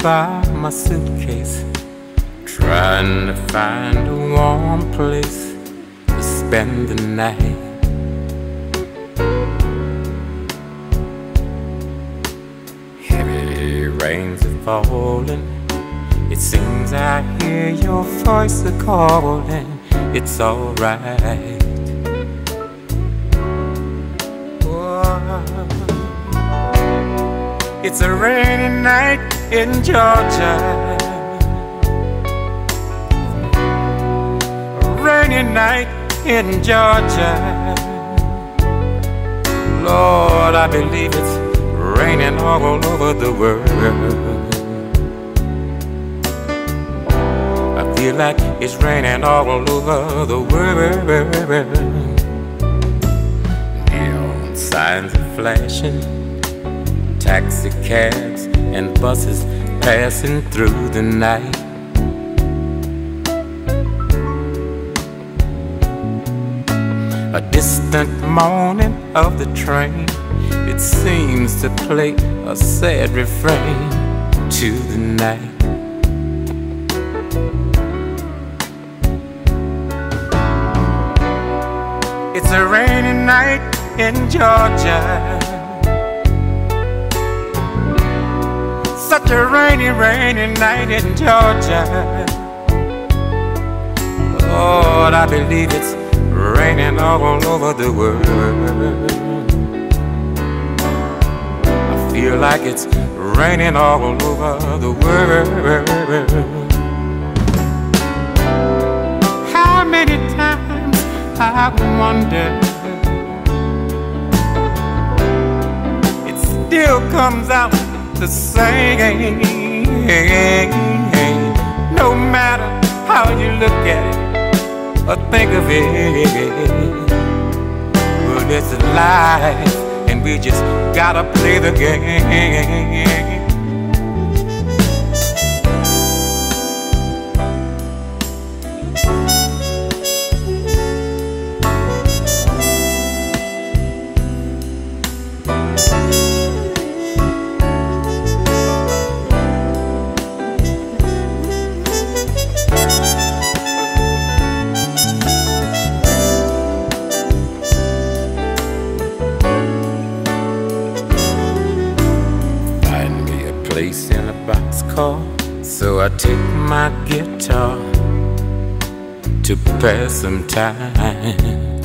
by my suitcase, trying to find a warm place to spend the night. Heavy rains are falling. It seems I hear your voice calling. It's alright. It's a rainy night in Georgia. A rainy night in Georgia. Lord, I believe it's raining all over the world. I feel like it's raining all over the world. Neon signs are flashing, taxi cabs and buses passing through the night. A distant moaning of the train, it seems to play a sad refrain to the night. It's a rainy night in Georgia. Such a rainy, rainy night in Georgia. Lord, I believe it's raining all over the world. I feel like it's raining all over the world. How many times I wonder, it still comes out the same. No matter how you look at it or think of it, well, it's life, and we just gotta play the game. Place in a boxcar, so I take my guitar to pass some time.